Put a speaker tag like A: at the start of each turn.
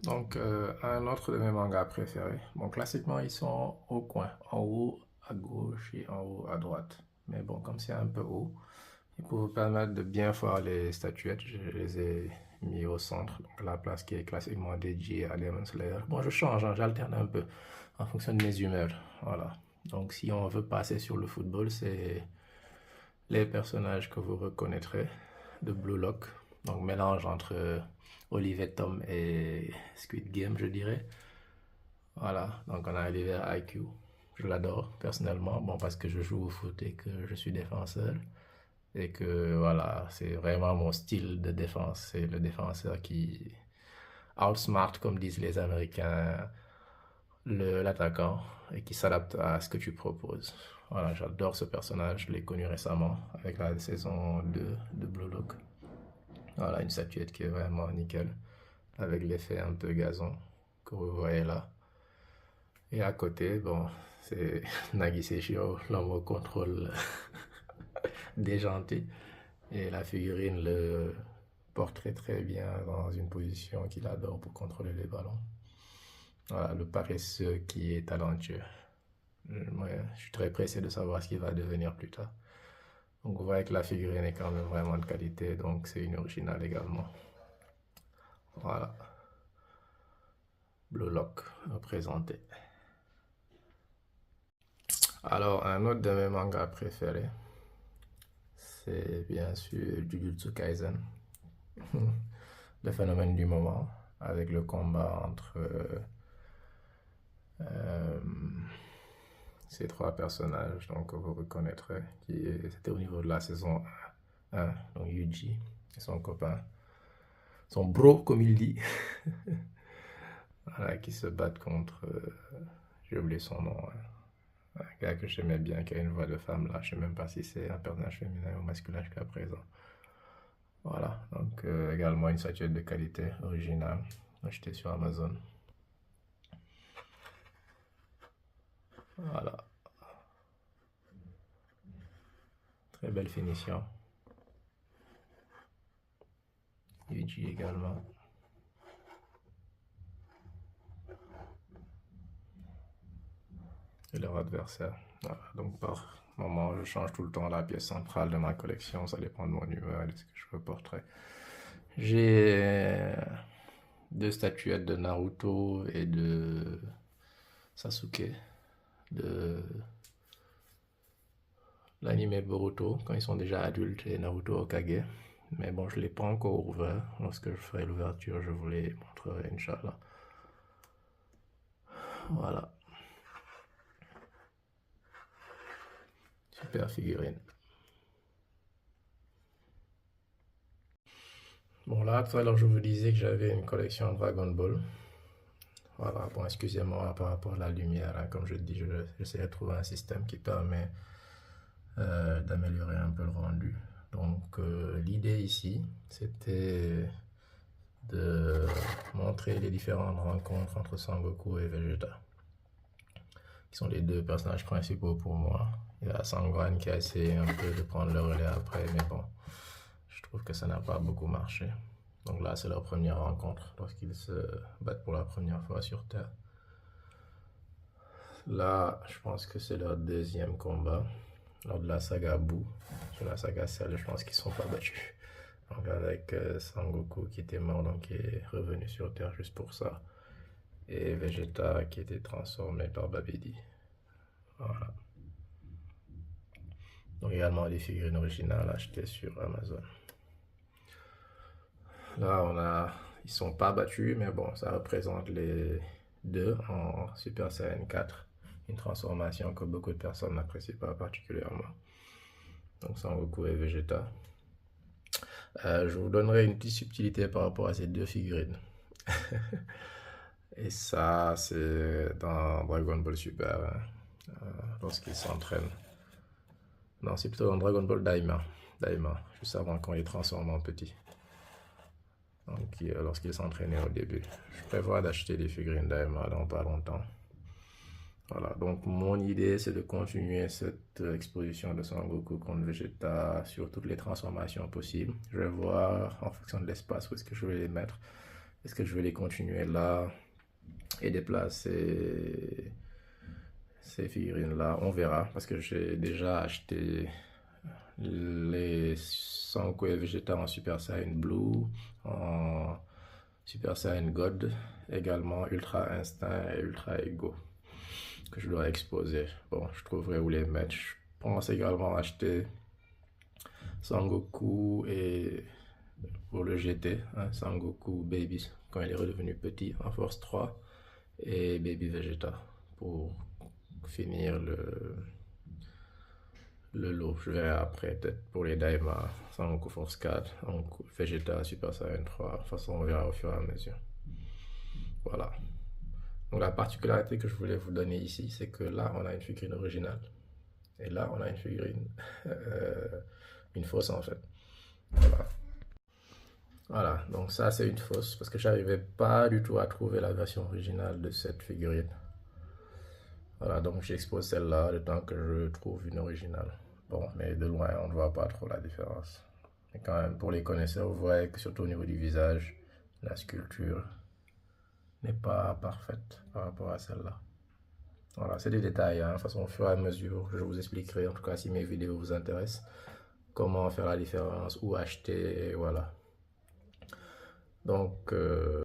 A: Donc, un autre de mes mangas préférés. Bon, classiquement, ils sont au coin, en haut à gauche et en haut à droite. Mais bon, comme c'est un peu haut, et pour vous permettre de bien voir les statuettes, je les ai mis au centre, donc la place qui est classiquement dédiée à Demon Slayer. Bon, je change, hein, j'alterne un peu en fonction de mes humeurs. Voilà. Donc, si on veut passer sur le football, c'est les personnages que vous reconnaîtrez de Blue Lock. Donc, mélange entre Olivet Tom et Squid Game, je dirais. Voilà. Donc, on a Oliver IQ. Je l'adore personnellement. Bon, parce que je joue au foot et que je suis défenseur. Et que voilà, c'est vraiment mon style de défense. C'est le défenseur qui outsmart, comme disent les Américains, l'attaquant et qui s'adapte à ce que tu proposes. Voilà, j'adore ce personnage. Je l'ai connu récemment avec la saison 2 de Blue Lock. Voilà, une statuette qui est vraiment nickel avec l'effet un peu gazon que vous voyez là. Et à côté, bon, c'est Nagi Seishio, l'homme au contrôle déjanté. Et la figurine le porte très très bien dans une position qu'il adore pour contrôler les ballons. Voilà, le paresseux qui est talentueux. Moi, je suis très pressé de savoir ce qu'il va devenir plus tard. Donc vous voyez que la figurine est quand même vraiment de qualité, donc c'est une originale également. Voilà, Blue Lock représenté. Alors, un autre de mes mangas préférés, c'est bien sûr Jujutsu Kaisen. Le phénomène du moment, avec le combat entre euh, ces trois personnages donc, que vous reconnaîtrez, c'était au niveau de la saison 1, donc Yuji et son copain, son bro comme il dit, voilà, qui se battent contre, j'ai oublié son nom, hein. Un gars que j'aimais bien, qui a une voix de femme là, je sais même pas si c'est un personnage féminin ou masculin jusqu'à présent. Voilà, donc également une statuette de qualité originale, achetée sur Amazon. Voilà, très belle finition. Yuji également. Et leur adversaire. Voilà, donc par moment, je change tout le temps la pièce centrale de ma collection, ça dépend de mon humeur et de ce que je veux porter. J'ai deux statuettes de Naruto et de Sasuke, de l'anime Boruto, quand ils sont déjà adultes, et Naruto Hokage. Mais bon, je ne l'ai pas encore ouvert. Lorsque je ferai l'ouverture, je vous les montrerai, Inch'Allah. Voilà, super figurine. Bon, là, tout à l'heure, je vous disais que j'avais une collection Dragon Ball. Voilà, bon, excusez-moi par rapport à la lumière, hein. Comme je dis, j'essaie de trouver un système qui permet d'améliorer un peu le rendu. Donc, l'idée ici, c'était de montrer les différentes rencontres entre Sangoku et Vegeta, qui sont les deux personnages principaux pour moi. Il y a Sangwan qui a essayé un peu de prendre le relais après, mais bon, je trouve que ça n'a pas beaucoup marché. Donc là, c'est leur première rencontre lorsqu'ils se battent pour la première fois sur Terre. Là, je pense que c'est leur deuxième combat lors de la saga Boo. Sur la saga Cell, je pense qu'ils ne sont pas battus. Donc avec Sangoku qui était mort, donc qui est revenu sur Terre juste pour ça. Et Vegeta qui était transformé par Babidi. Voilà. Donc également des figurines originales achetées sur Amazon. Là, ils sont pas battus, mais bon, ça représente les deux en Super Saiyan 4. Une transformation que beaucoup de personnes n'apprécient pas particulièrement. Donc Sangoku et Vegeta. Je vous donnerai une petite subtilité par rapport à ces deux figurines. Et ça, c'est dans Dragon Ball Super, hein, lorsqu'ils s'entraînent. Non, c'est plutôt dans Dragon Ball Daima. Daima, juste avant qu'on les transforme en petits. Donc, lorsqu'ils s'entraînaient au début. Je prévois d'acheter des figurines Daima dans pas longtemps. Voilà, donc mon idée c'est de continuer cette exposition de Son Goku contre Vegeta sur toutes les transformations possibles. Je vais voir en fonction de l'espace où est-ce que je vais les mettre. Est-ce que je vais les continuer là et déplacer ces figurines-là? On verra, parce que j'ai déjà acheté les Sangoku et Vegeta en Super Saiyan Blue, en Super Saiyan God, également Ultra Instinct et Ultra Ego, que je dois exposer. Bon, je trouverai où les mettre. Je pense également acheter Sangoku et pour le GT, hein, Sangoku Baby, quand il est redevenu petit en Force 3, et Baby Vegeta pour finir le lot. Je verrai après, peut-être pour les Daima, Sangoku Force 4, Vegeta Super Saiyan 3. De toute façon, on verra au fur et à mesure. Voilà. Donc la particularité que je voulais vous donner ici, c'est que là, on a une figurine originale. Et là, on a une figurine, une fausse en fait. Voilà. Voilà, donc ça c'est une fausse parce que j'arrivais pas du tout à trouver la version originale de cette figurine. Voilà, donc j'expose celle-là le temps que je trouve une originale. Bon, mais de loin, on ne voit pas trop la différence. Mais quand même, pour les connaisseurs, vous voyez que surtout au niveau du visage, la sculpture n'est pas parfaite par rapport à celle-là. Voilà, c'est des détails, hein. De toute façon, au fur et à mesure, je vous expliquerai, en tout cas si mes vidéos vous intéressent, comment faire la différence, où acheter, voilà. Donc,